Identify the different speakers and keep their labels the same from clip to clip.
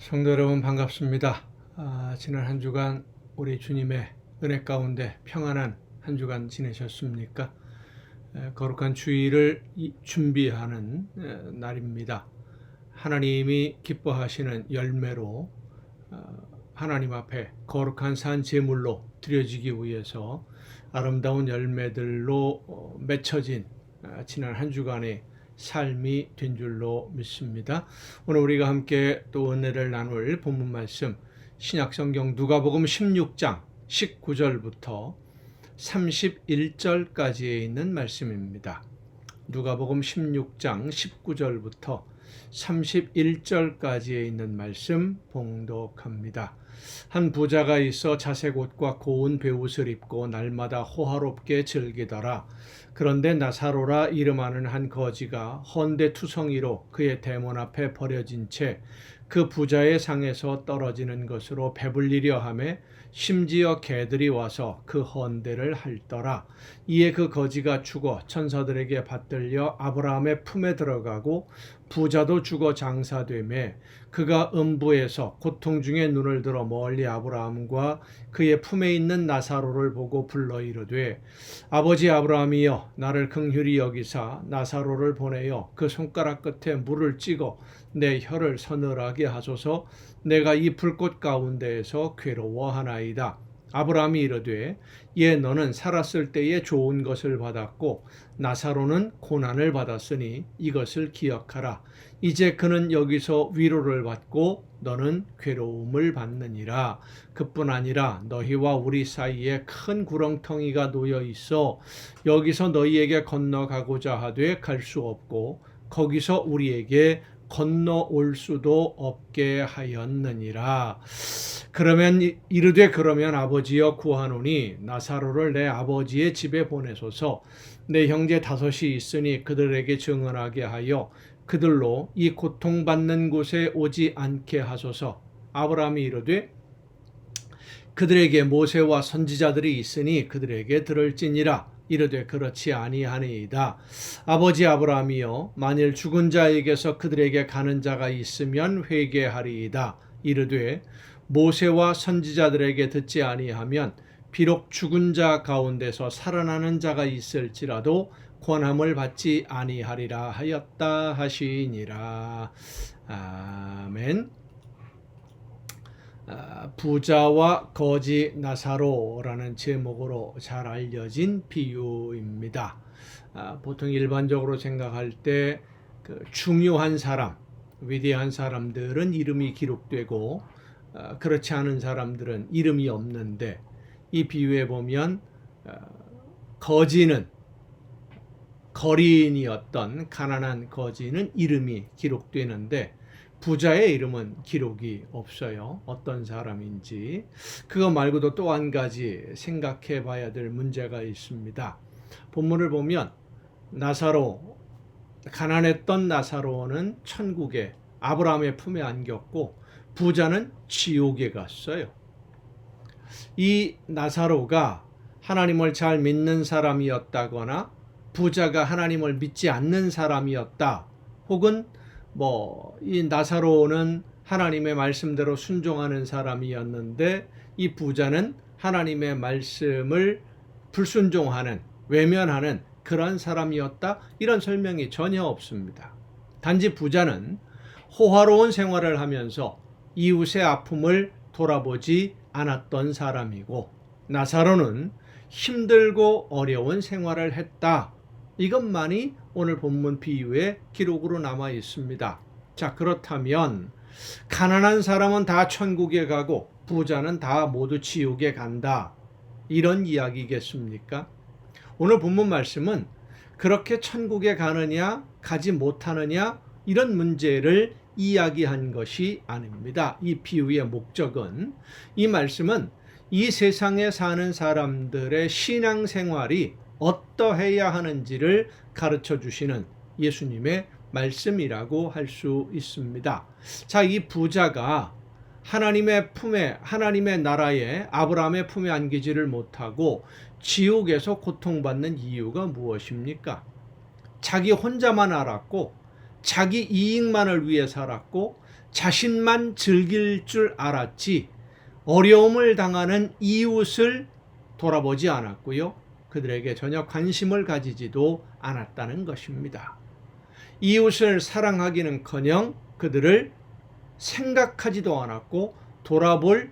Speaker 1: 성도 여러분 반갑습니다. 지난 한 주간 우리 주님의 은혜 가운데 평안한 한 주간 지내셨습니까? 거룩한 주일을 준비하는 날입니다. 하나님이 기뻐하시는 열매로 하나님 앞에 거룩한 산 제물로 드려지기 위해서 아름다운 열매들로 맺혀진 지난 한 주간의 삶이 된 줄로 믿습니다. 오늘 우리가 함께 또 은혜를 나눌 본문 말씀 신약성경 누가복음 16장 19절부터 31절까지에 있는 말씀입니다. 누가복음 16장 19절부터 31절까지에 있는 말씀 봉독합니다. 한 부자가 있어 자색 옷과 고운 베옷을 입고 날마다 호화롭게 즐기더라. 그런데 나사로라 이름하는 한 거지가 헌데 투성이로 그의 대문 앞에 버려진 채 그 부자의 상에서 떨어지는 것으로 배불리려 하매 심지어 개들이 와서 그 헌데를 핥더라. 이에 그 거지가 죽어 천사들에게 받들려 아브라함의 품에 들어가고 부자도 죽어 장사되매 그가 음부에서 고통 중에 눈을 들어 멀리 아브라함과 그의 품에 있는 나사로를 보고 불러 이르되 아버지 아브라함이여 나를 긍휼히 여기사 나사로를 보내어 그 손가락 끝에 물을 찍어 내 혀를 서늘하게 하소서. 내가 이 불꽃 가운데에서 괴로워하나이다. 아브라함이 이르되 예 너는 살았을 때에 좋은 것을 받았고 나사로는 고난을 받았으니 이것을 기억하라. 이제 그는 여기서 위로를 받고 너는 괴로움을 받느니라. 그뿐 아니라 너희와 우리 사이에 큰 구렁텅이가 놓여 있어 여기서 너희에게 건너가고자 하되 갈 수 없고 거기서 우리에게 건너올 수도 없게 하였느니라. 그러면 이르되 그러면 아버지여 구하노니 나사로를 내 아버지의 집에 보내소서. 내 형제 다섯이 있으니 그들에게 증언하게 하여 그들로 이 고통받는 곳에 오지 않게 하소서. 아브라함이 이르되 그들에게 모세와 선지자들이 있으니 그들에게 들을지니라. 이르되 그렇지 아니하니이다. 아버지 아브라함이여 만일 죽은 자에게서 그들에게 가는 자가 있으면 회개하리이다. 이르되 모세와 선지자들에게 듣지 아니하면 비록 죽은 자 가운데서 살아나는 자가 있을지라도 권함을 받지 아니하리라 하였다 하시니라. 아멘. 부자와 거지 나사로라는 제목으로 잘 알려진 비유입니다. 보통 일반적으로 생각할 때 그 중요한 사람, 위대한 사람들은 이름이 기록되고 그렇지 않은 사람들은 이름이 없는데 이 비유에 보면 거지는 거리인이었던 가난한 거지는 이름이 기록되는데 부자의 이름은 기록이 없어요. 어떤 사람인지. 그거 말고도 또 한 가지 생각해 봐야 될 문제가 있습니다. 본문을 보면 나사로, 가난했던 나사로는 천국에 아브라함의 품에 안겼고 부자는 지옥에 갔어요. 이 나사로가 하나님을 잘 믿는 사람이었다거나 부자가 하나님을 믿지 않는 사람이었다. 혹은 이 나사로는 하나님의 말씀대로 순종하는 사람이었는데 이 부자는 하나님의 말씀을 불순종하는, 외면하는 그런 사람이었다. 이런 설명이 전혀 없습니다. 단지 부자는 호화로운 생활을 하면서 이웃의 아픔을 돌아보지 않았던 사람이고 나사로는 힘들고 어려운 생활을 했다. 이것만이 오늘 본문 비유의 기록으로 남아 있습니다. 자, 그렇다면 가난한 사람은 다 천국에 가고 부자는 다 모두 지옥에 간다. 이런 이야기겠습니까? 오늘 본문 말씀은 그렇게 천국에 가느냐 가지 못하느냐 이런 문제를 이야기한 것이 아닙니다. 이 비유의 목적은, 이 말씀은 이 세상에 사는 사람들의 신앙생활이 어떠해야 하는지를 가르쳐 주시는 예수님의 말씀이라고 할 수 있습니다. 자, 이 부자가 하나님의 품에, 하나님의 나라에 아브라함의 품에 안기지를 못하고 지옥에서 고통받는 이유가 무엇입니까? 자기 혼자만 알았고 자기 이익만을 위해 살았고 자신만 즐길 줄 알았지 어려움을 당하는 이웃을 돌아보지 않았고요. 그들에게 전혀 관심을 가지지도 않았다는 것입니다. 이웃을 사랑하기는커녕 그들을 생각하지도 않았고 돌아볼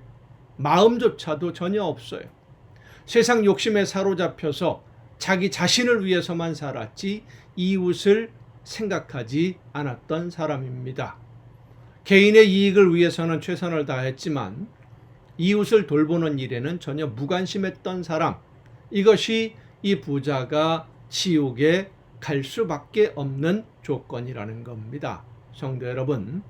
Speaker 1: 마음조차도 전혀 없어요. 세상 욕심에 사로잡혀서 자기 자신을 위해서만 살았지 이웃을 생각하지 않았던 사람입니다. 개인의 이익을 위해서는 최선을 다했지만 이웃을 돌보는 일에는 전혀 무관심했던 사람, 이것이 이 부자가 지옥에 갈 수밖에 없는 조건이라는 겁니다. 성도 여러분,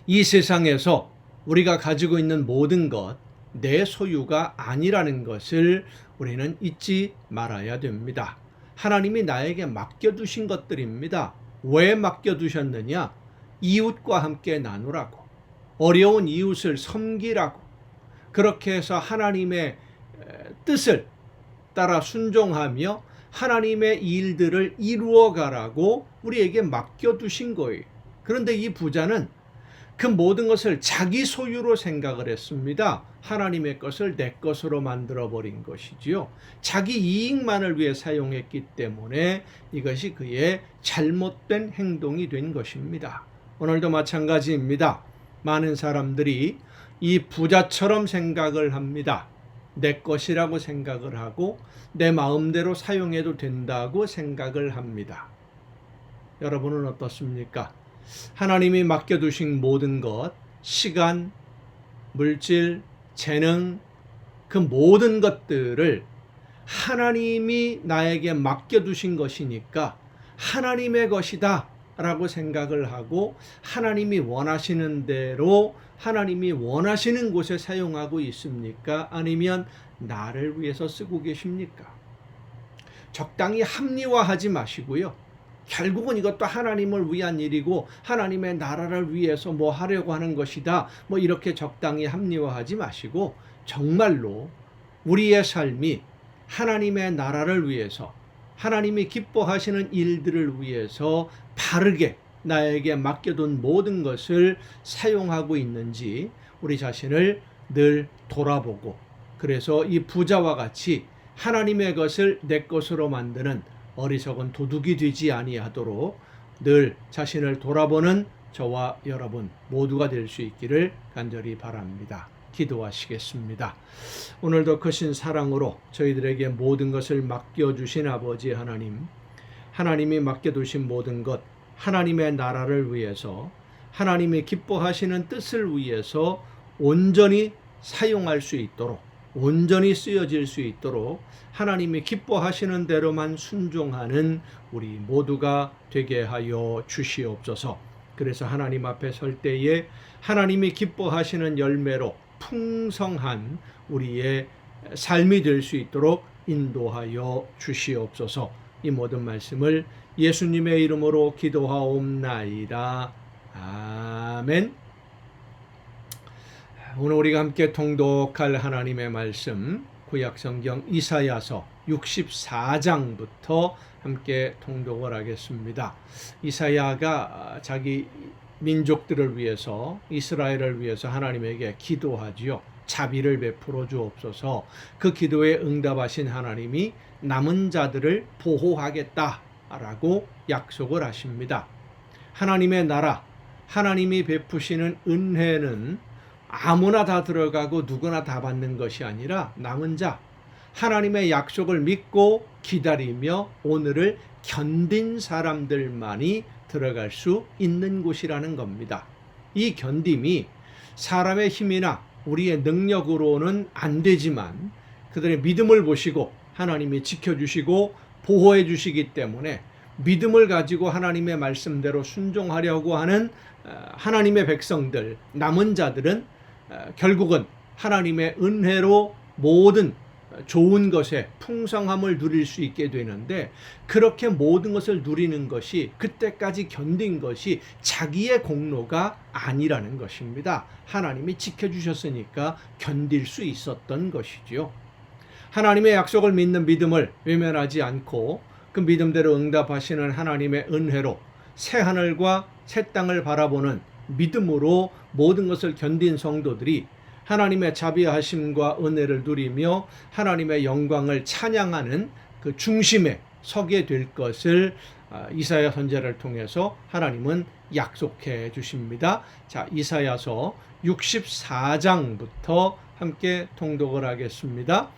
Speaker 1: 이 세상에서 우리가 가지고 있는 모든 것, 내 소유가 아니라는 것을 우리는 잊지 말아야 됩니다. 하나님이 나에게 맡겨두신 것들입니다. 왜 맡겨두셨느냐? 이웃과 함께 나누라고, 어려운 이웃을 섬기라고, 그렇게 해서 하나님의 뜻을 따라 순종하며 하나님의 일들을 이루어가라고 우리에게 맡겨두신 거예요. 그런데 이 부자는 그 모든 것을 자기 소유로 생각을 했습니다. 하나님의 것을 내 것으로 만들어버린 것이지요. 자기 이익만을 위해 사용했기 때문에 이것이 그의 잘못된 행동이 된 것입니다. 오늘도 마찬가지입니다. 많은 사람들이 이 부자처럼 생각을 합니다. 내 것이라고 생각을 하고 내 마음대로 사용해도 된다고 생각을 합니다. 여러분은 어떻습니까? 하나님이 맡겨두신 모든 것, 시간, 물질, 재능, 그 모든 것들을 하나님이 나에게 맡겨두신 것이니까 하나님의 것이다 라고 생각을 하고 하나님이 원하시는 대로 하나님이 원하시는 곳에 사용하고 있습니까? 아니면 나를 위해서 쓰고 계십니까? 적당히 합리화하지 마시고요. 결국은 이것도 하나님을 위한 일이고 하나님의 나라를 위해서 뭐 하려고 하는 것이다. 뭐 이렇게 적당히 합리화하지 마시고 정말로 우리의 삶이 하나님의 나라를 위해서 하나님이 기뻐하시는 일들을 위해서 바르게 나에게 맡겨둔 모든 것을 사용하고 있는지 우리 자신을 늘 돌아보고, 그래서 이 부자와 같이 하나님의 것을 내 것으로 만드는 어리석은 도둑이 되지 아니하도록 늘 자신을 돌아보는 저와 여러분 모두가 될 수 있기를 간절히 바랍니다. 기도하시겠습니다. 오늘도 크신 사랑으로 저희들에게 모든 것을 맡겨주신 아버지 하나님, 하나님이 맡겨두신 모든 것, 하나님의 나라를 위해서, 하나님이 기뻐하시는 뜻을 위해서 온전히 사용할 수 있도록, 온전히 쓰여질 수 있도록 하나님이 기뻐하시는 대로만 순종하는 우리 모두가 되게 하여 주시옵소서. 그래서 하나님 앞에 설 때에 하나님이 기뻐하시는 열매로 풍성한 우리의 삶이 될 수 있도록 인도하여 주시옵소서. 이 모든 말씀을 예수님의 이름으로 기도하옵나이다. 아멘. 오늘 우리가 함께 통독할 하나님의 말씀, 구약성경 이사야서 64장부터 함께 통독을 하겠습니다. 이사야가 자기 민족들을 위해서, 이스라엘을 위해서 하나님에게 기도하지요. 자비를 베풀어 주옵소서. 그 기도에 응답하신 하나님이 남은 자들을 보호하겠다라고 약속을 하십니다. 하나님의 나라, 하나님이 베푸시는 은혜는 아무나 다 들어가고 누구나 다 받는 것이 아니라 남은 자, 하나님의 약속을 믿고 기다리며 오늘을 견딘 사람들만이 들어갈 수 있는 곳이라는 겁니다. 이 견딤이 사람의 힘이나 우리의 능력으로는 안 되지만 그들의 믿음을 보시고 하나님이 지켜주시고 보호해 주시기 때문에 믿음을 가지고 하나님의 말씀대로 순종하려고 하는 하나님의 백성들, 남은 자들은 결국은 하나님의 은혜로 모든 좋은 것에 풍성함을 누릴 수 있게 되는데, 그렇게 모든 것을 누리는 것이, 그때까지 견딘 것이 자기의 공로가 아니라는 것입니다. 하나님이 지켜주셨으니까 견딜 수 있었던 것이죠. 하나님의 약속을 믿는 믿음을 외면하지 않고 그 믿음대로 응답하시는 하나님의 은혜로 새 하늘과 새 땅을 바라보는 믿음으로 모든 것을 견딘 성도들이 하나님의 자비하심과 은혜를 누리며 하나님의 영광을 찬양하는 그 중심에 서게 될 것을 이사야 선지자를 통해서 하나님은 약속해 주십니다. 자, 이사야서 64장부터 함께 통독을 하겠습니다.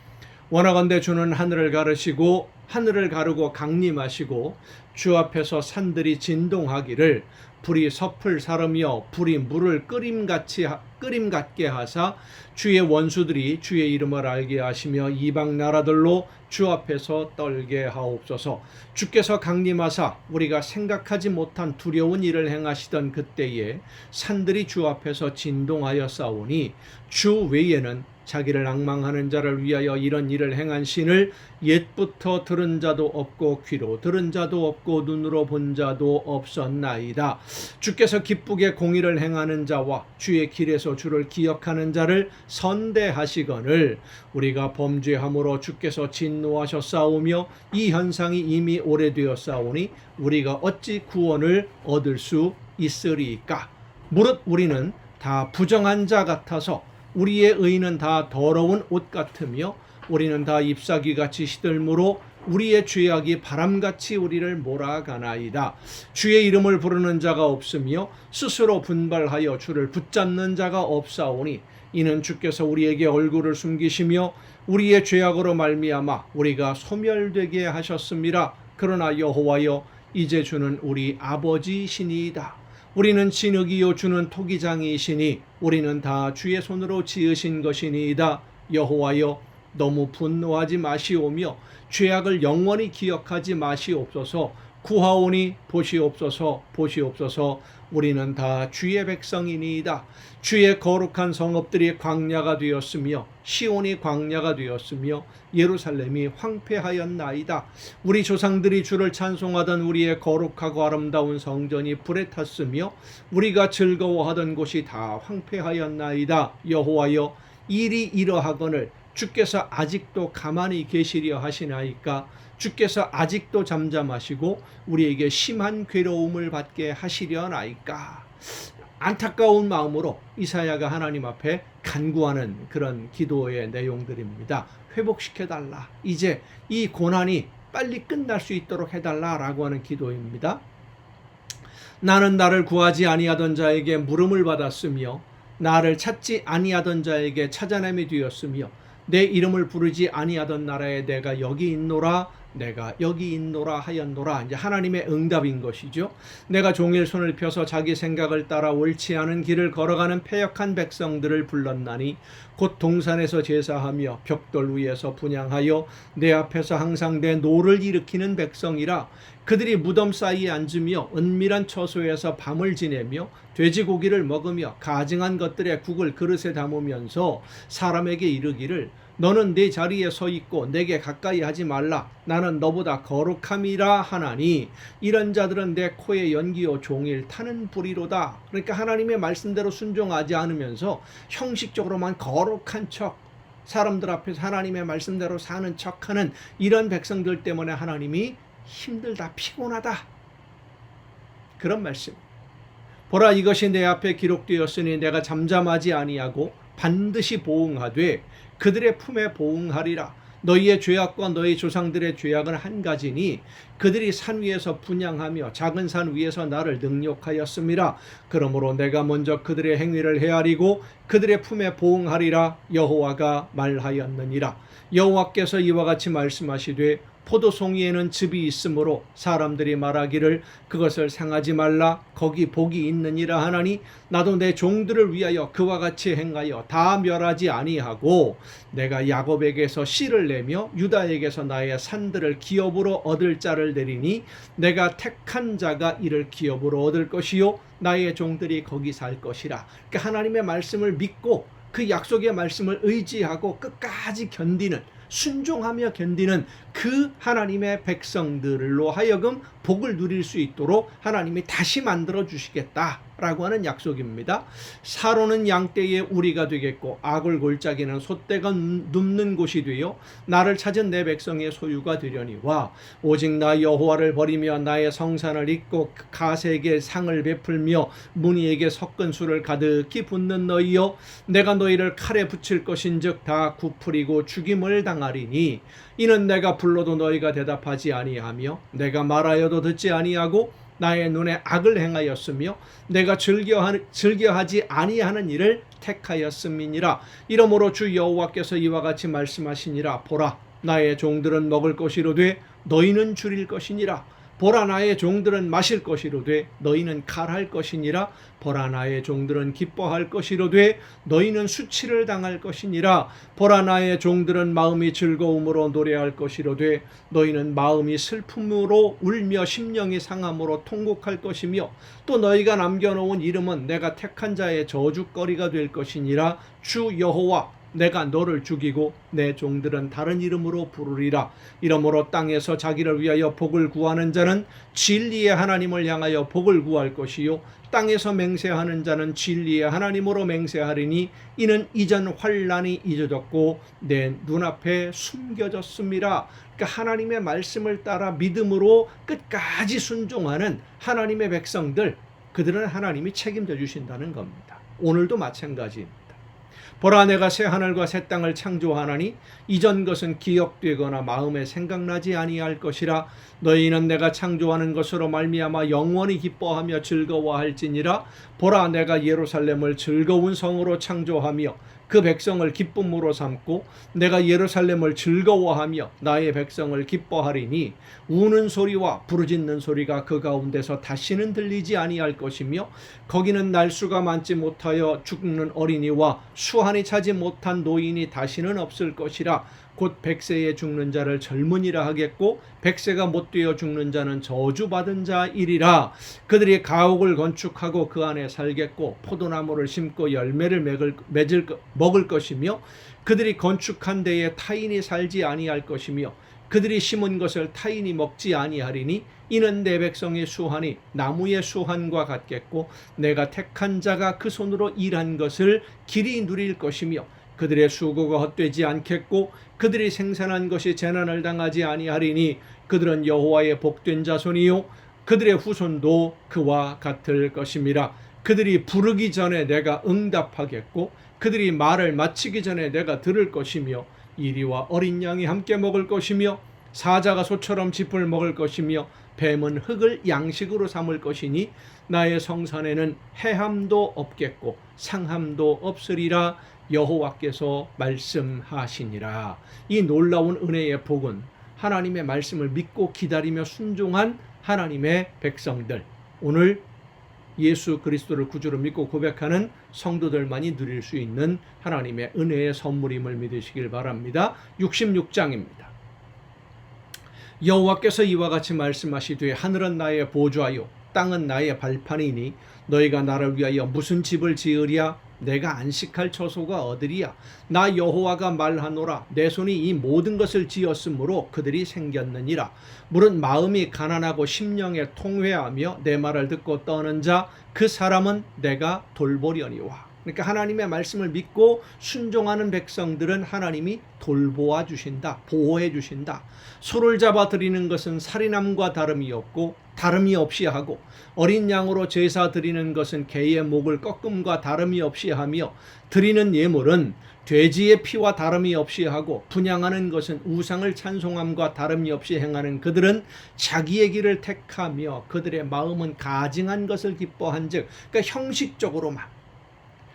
Speaker 1: 원하건대 주는 하늘을 가르시고 하늘을 가르고 강림하시고 주 앞에서 산들이 진동하기를 불이 섭을 사르며 불이 물을 끓임 같게 하사 주의 원수들이 주의 이름을 알게 하시며 이방 나라들로 주 앞에서 떨게 하옵소서. 주께서 강림하사 우리가 생각하지 못한 두려운 일을 행하시던 그때에 산들이 주 앞에서 진동하여 싸우니 주 외에는 자기를 앙망하는 자를 위하여 이런 일을 행한 신을 옛부터 들은 자도 없고 귀로 들은 자도 없고 눈으로 본 자도 없었나이다. 주께서 기쁘게 공의를 행하는 자와 주의 길에서 주를 기억하는 자를 선대하시거늘 우리가 범죄함으로 주께서 진노하셨사오며 이 현상이 이미 오래되었사오니 우리가 어찌 구원을 얻을 수 있으리까. 무릇 우리는 다 부정한 자 같아서 우리의 의는 다 더러운 옷 같으며 우리는 다 잎사귀같이 시들므로 우리의 죄악이 바람같이 우리를 몰아가나이다. 주의 이름을 부르는 자가 없으며 스스로 분발하여 주를 붙잡는 자가 없사오니 이는 주께서 우리에게 얼굴을 숨기시며 우리의 죄악으로 말미암아 우리가 소멸되게 하셨습니다. 그러나 여호와여 이제 주는 우리 아버지시니이다. 우리는 진흙이요 주는 토기장이시니 우리는 다 주의 손으로 지으신 것이니이다. 여호와여 너무 분노하지 마시오며 죄악을 영원히 기억하지 마시옵소서. 구하오니 보시옵소서. 보시옵소서. 우리는 다 주의 백성이니이다. 주의 거룩한 성읍들이 광야가 되었으며 시온이 광야가 되었으며 예루살렘이 황폐하였나이다. 우리 조상들이 주를 찬송하던 우리의 거룩하고 아름다운 성전이 불에 탔으며 우리가 즐거워하던 곳이 다 황폐하였나이다. 여호와여 일이 이러하거늘 주께서 아직도 가만히 계시려 하시나이까. 주께서 아직도 잠잠하시고 우리에게 심한 괴로움을 받게 하시려나이까. 안타까운 마음으로 이사야가 하나님 앞에 간구하는 그런 기도의 내용들입니다. 회복시켜달라. 이제 이 고난이 빨리 끝날 수 있도록 해달라라고 하는 기도입니다. 나는 나를 구하지 아니하던 자에게 물음을 받았으며 나를 찾지 아니하던 자에게 찾아냄이 되었으며 내 이름을 부르지 아니하던 나라에 내가 여기 있노라. 내가 여기 있노라 하였노라. 이제 하나님의 응답인 것이죠. 내가 종일 손을 펴서 자기 생각을 따라 옳지 않은 길을 걸어가는 패역한 백성들을 불렀나니 곧 동산에서 제사하며 벽돌 위에서 분향하여 내 앞에서 항상 내 노를 일으키는 백성이라. 그들이 무덤 사이에 앉으며 은밀한 처소에서 밤을 지내며 돼지고기를 먹으며 가증한 것들의 국을 그릇에 담으면서 사람에게 이르기를 너는 네 자리에 서 있고 내게 가까이 하지 말라. 나는 너보다 거룩함이라 하나니 이런 자들은 내 코에 연기요 종일 타는 불이로다. 그러니까 하나님의 말씀대로 순종하지 않으면서 형식적으로만 거룩한 척 사람들 앞에서 하나님의 말씀대로 사는 척하는 이런 백성들 때문에 하나님이 힘들다 피곤하다. 그런 말씀. 보라 이것이 내 앞에 기록되었으니 내가 잠잠하지 아니하고 반드시 보응하되 그들의 품에 보응하리라. 너희의 죄악과 너희 조상들의 죄악은 한 가지니 그들이 산 위에서 분향하며 작은 산 위에서 나를 능욕하였음이라. 그러므로 내가 먼저 그들의 행위를 헤아리고 그들의 품에 보응하리라. 여호와가 말하였느니라. 여호와께서 이와 같이 말씀하시되 포도송이에는 즙이 있으므로 사람들이 말하기를 그것을 상하지 말라. 거기 복이 있느니라 하나니 나도 내 종들을 위하여 그와 같이 행하여 다 멸하지 아니하고 내가 야곱에게서 씨를 내며 유다에게서 나의 산들을 기업으로 얻을 자를 내리니 내가 택한 자가 이를 기업으로 얻을 것이요 나의 종들이 거기 살 것이라. 그러니까 하나님의 말씀을 믿고 그 약속의 말씀을 의지하고 끝까지 견디는 순종하며 견디는 그 하나님의 백성들로 하여금 복을 누릴 수 있도록 하나님이 다시 만들어 주시겠다라고 하는 약속입니다. 사로는 양떼의 우리가 되겠고 악을 골짜기는 솥대가 눕는 곳이 되어 나를 찾은 내 백성의 소유가 되려니와 오직 나 여호와를 버리며 나의 성산을 잊고 가세에게 상을 베풀며 문희에게 섞은 술을 가득히 붓는 너희여, 내가 너희를 칼에 붙일 것인즉 다 굽풀이고 죽임을 당하리니 이는 내가 불러도 너희가 대답하지 아니하며 내가 말하여도 듣지 아니하고 나의 눈에 악을 행하였으며 내가 즐겨하지 아니하는 일을 택하였음이니라. 이러므로 주 여호와께서 이와 같이 말씀하시니라. 보라, 나의 종들은 먹을 것이로되 너희는 줄일 것이니라. 보라, 나의 종들은 마실 것이로되 너희는 칼할 것이니라. 보라, 나의 종들은 기뻐할 것이로되 너희는 수치를 당할 것이니라. 보라, 나의 종들은 마음이 즐거움으로 노래할 것이로되 너희는 마음이 슬픔으로 울며 심령이 상함으로 통곡할 것이며 또 너희가 남겨놓은 이름은 내가 택한 자의 저주거리가 될 것이니라. 주 여호와, 내가 너를 죽이고 내 종들은 다른 이름으로 부르리라. 이러므로 땅에서 자기를 위하여 복을 구하는 자는 진리의 하나님을 향하여 복을 구할 것이요 땅에서 맹세하는 자는 진리의 하나님으로 맹세하리니 이는 이전 환난이 잊어졌고 내 눈앞에 숨겨졌습니다. 그러니까 하나님의 말씀을 따라 믿음으로 끝까지 순종하는 하나님의 백성들, 그들은 하나님이 책임져 주신다는 겁니다. 오늘도 마찬가지입니다. 보라, 내가 새 하늘과 새 땅을 창조하나니 이전 것은 기억되거나 마음에 생각나지 아니할 것이라. 너희는 내가 창조하는 것으로 말미암아 영원히 기뻐하며 즐거워할지니라. 보라, 내가 예루살렘을 즐거운 성으로 창조하며 그 백성을 기쁨으로 삼고 내가 예루살렘을 즐거워하며 나의 백성을 기뻐하리니 우는 소리와 부르짖는 소리가 그 가운데서 다시는 들리지 아니할 것이며 거기는 날수가 많지 못하여 죽는 어린이와 수한이 차지 못한 노인이 다시는 없을 것이라. 곧 100세에 죽는 자를 젊은이라 하겠고 100세가 못 되어 죽는 자는 저주받은 자이리라. 그들이 가옥을 건축하고 그 안에 살겠고 포도나무를 심고 열매를 먹을 것이며 그들이 건축한 데에 타인이 살지 아니할 것이며 그들이 심은 것을 타인이 먹지 아니하리니 이는 내 백성의 수한이 나무의 수한과 같겠고 내가 택한 자가 그 손으로 일한 것을 길이 누릴 것이며 그들의 수고가 헛되지 않겠고 그들이 생산한 것이 재난을 당하지 아니하리니 그들은 여호와의 복된 자손이요 그들의 후손도 그와 같을 것임이라. 그들이 부르기 전에 내가 응답하겠고 그들이 말을 마치기 전에 내가 들을 것이며 이리와 어린 양이 함께 먹을 것이며 사자가 소처럼 짚을 먹을 것이며 뱀은 흙을 양식으로 삼을 것이니 나의 성산에는 해함도 없겠고 상함도 없으리라. 여호와께서 말씀하시니라. 이 놀라운 은혜의 복은 하나님의 말씀을 믿고 기다리며 순종한 하나님의 백성들, 오늘 예수 그리스도를 구주로 믿고 고백하는 성도들만이 누릴 수 있는 하나님의 은혜의 선물임을 믿으시길 바랍니다. 66장입니다. 여호와께서 이와 같이 말씀하시되 하늘은 나의 보좌요 땅은 나의 발판이니 너희가 나를 위하여 무슨 집을 지으랴? 내가 안식할 처소가 어디리야? 나 여호와가 말하노라. 내 손이 이 모든 것을 지었으므로 그들이 생겼느니라. 물은 마음이 가난하고 심령에 통회하며 내 말을 듣고 떠는 자 그 사람은 내가 돌보려니와. 그러니까 하나님의 말씀을 믿고 순종하는 백성들은 하나님이 돌보아 주신다, 보호해 주신다. 소를 잡아 드리는 것은 살인함과 다름이 없고 다름이 없이 하고 어린 양으로 제사 드리는 것은 개의 목을 꺾음과 다름이 없이 하며 드리는 예물은 돼지의 피와 다름이 없이 하고 분향하는 것은 우상을 찬송함과 다름이 없이 행하는 그들은 자기의 길을 택하며 그들의 마음은 가증한 것을 기뻐한즉, 그러니까 형식적으로만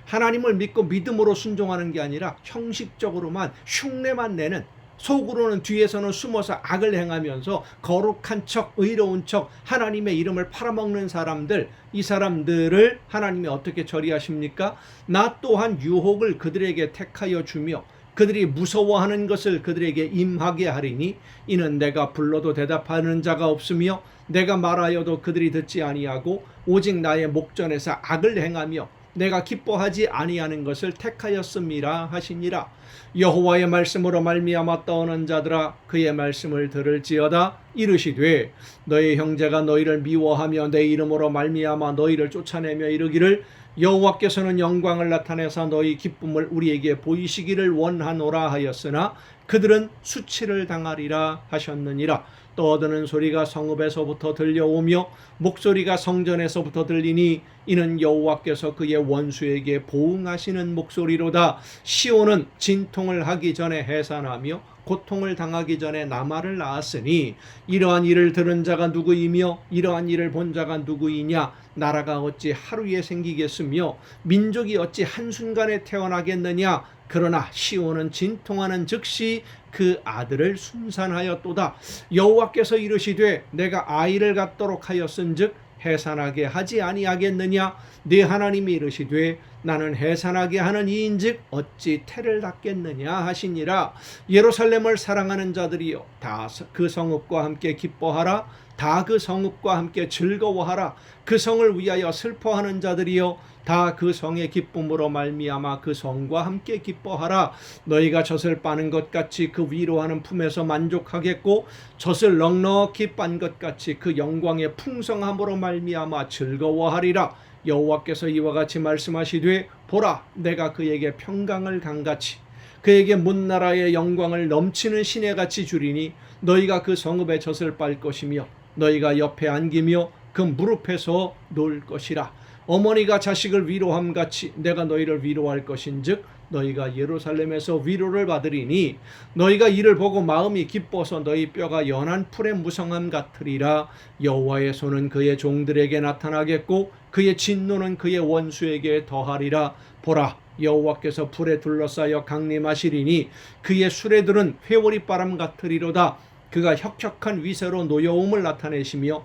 Speaker 1: 하나님을 믿고 믿음으로 순종하는 게 아니라 형식적으로만 흉내만 내는, 속으로는 뒤에서는 숨어서 악을 행하면서 거룩한 척, 의로운 척, 하나님의 이름을 팔아먹는 사람들, 이 사람들을 하나님이 어떻게 처리하십니까? 나 또한 유혹을 그들에게 택하여 주며 그들이 무서워하는 것을 그들에게 임하게 하리니 이는 내가 불러도 대답하는 자가 없으며 내가 말하여도 그들이 듣지 아니하고 오직 나의 목전에서 악을 행하며 내가 기뻐하지 아니하는 것을 택하였음이라 하시니라. 여호와의 말씀으로 말미암아 떠오는 자들아 그의 말씀을 들을지어다. 이르시되 너희 형제가 너희를 미워하며 내 이름으로 말미암아 너희를 쫓아내며 이르기를 여호와께서는 영광을 나타내사 너희 기쁨을 우리에게 보이시기를 원하노라 하였으나 그들은 수치를 당하리라 하셨느니라. 떠드는 소리가 성읍에서부터 들려오며 목소리가 성전에서부터 들리니 이는 여호와께서 그의 원수에게 보응하시는 목소리로다. 시온은 진통을 하기 전에 해산하며 고통을 당하기 전에 나말을 낳았으니 이러한 일을 들은 자가 누구이며 이러한 일을 본 자가 누구이냐. 나라가 어찌 하루에 생기겠으며 민족이 어찌 한순간에 태어나겠느냐. 그러나 시온은 진통하는 즉시 그 아들을 순산하였도다. 여호와께서 이르시되 내가 아이를 갖도록 하였은즉 해산하게 하지 아니하겠느냐. 네 하나님이 이르시되 나는 해산하게 하는 이인즉 어찌 태를 닫겠느냐 하시니라. 예루살렘을 사랑하는 자들이여 다 그 성읍과 함께 기뻐하라. 다 그 성읍과 함께 즐거워하라. 그 성을 위하여 슬퍼하는 자들이여 다 그 성의 기쁨으로 말미암아 그 성과 함께 기뻐하라. 너희가 젖을 빠는 것 같이 그 위로하는 품에서 만족하겠고 젖을 넉넉히 빤 것 같이 그 영광의 풍성함으로 말미암아 즐거워하리라. 여호와께서 이와 같이 말씀하시되 보라 내가 그에게 평강을 강같이 그에게 문나라의 영광을 넘치는 시내같이 주리니 너희가 그 성읍의 젖을 빨 것이며 너희가 옆에 안기며 그 무릎에서 놀 것이라. 어머니가 자식을 위로함같이 내가 너희를 위로할 것인즉 너희가 예루살렘에서 위로를 받으리니 너희가 이를 보고 마음이 기뻐서 너희 뼈가 연한 풀의 무성함 같으리라. 여호와의 손은 그의 종들에게 나타나겠고 그의 진노는 그의 원수에게 더하리라. 보라 여호와께서 불에 둘러싸여 강림하시리니 그의 수레들은 회오리 바람 같으리로다. 그가 혁혁한 위세로 노여움을 나타내시며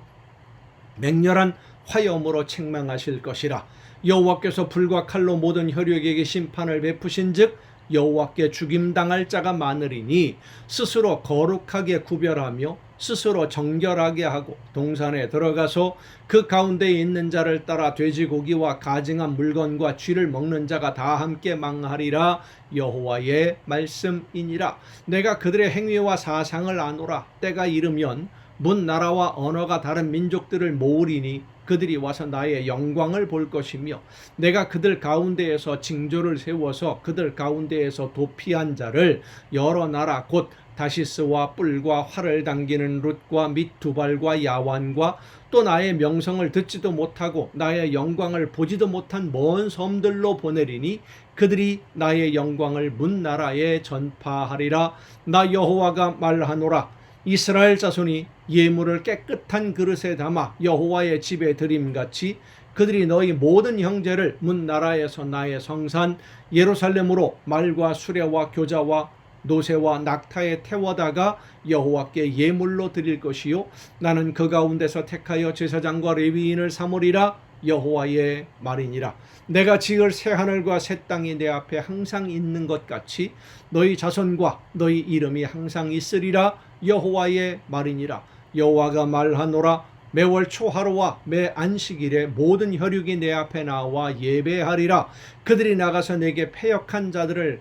Speaker 1: 맹렬한 화염으로 책망하실 것이라. 여호와께서 불과 칼로 모든 혈육에게 심판을 베푸신즉 여호와께 죽임당할 자가 많으리니 스스로 거룩하게 구별하며 스스로 정결하게 하고 동산에 들어가서 그 가운데에 있는 자를 따라 돼지고기와 가증한 물건과 쥐를 먹는 자가 다 함께 망하리라. 여호와의 말씀이니라. 내가 그들의 행위와 사상을 아노라. 때가 이르면 문 나라와 언어가 다른 민족들을 모으리니 그들이 와서 나의 영광을 볼 것이며 내가 그들 가운데에서 징조를 세워서 그들 가운데에서 도피한 자를 여러 나라 곧 다시스와 뿔과 활을 당기는 룻과 및 두발과 야완과 또 나의 명성을 듣지도 못하고 나의 영광을 보지도 못한 먼 섬들로 보내리니 그들이 나의 영광을 문 나라에 전파하리라. 나 여호와가 말하노라. 이스라엘 자손이 예물을 깨끗한 그릇에 담아 여호와의 집에 드림같이 그들이 너희 모든 형제를 문 나라에서 나의 성산 예루살렘으로 말과 수레와 교자와 노새와 낙타에 태워다가 여호와께 예물로 드릴 것이요 나는 그 가운데서 택하여 제사장과 레위인을 삼으리라. 여호와의 말이니라. 내가 지을 새 하늘과 새 땅이 내 앞에 항상 있는 것 같이 너희 자손과 너희 이름이 항상 있으리라. 여호와의 말이니라. 여호와가 말하노라. 매월 초하루와 매 안식일에 모든 혈육이 내 앞에 나와 예배하리라. 그들이 나가서 내게 패역한 자들의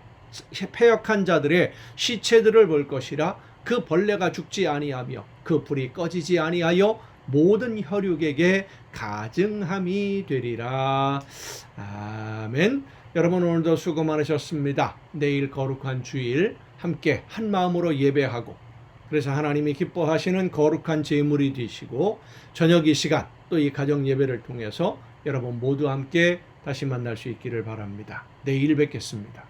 Speaker 1: 시체들을 볼 것이라. 그 벌레가 죽지 아니하며 그 불이 꺼지지 아니하여 모든 혈육에게 가증함이 되리라. 아멘. 여러분 오늘도 수고 많으셨습니다. 내일 거룩한 주일 함께 한 마음으로 예배하고 그래서 하나님이 기뻐하시는 거룩한 제물이 되시고 저녁 이 시간 또 이 가정 예배를 통해서 여러분 모두 함께 다시 만날 수 있기를 바랍니다. 내일 뵙겠습니다.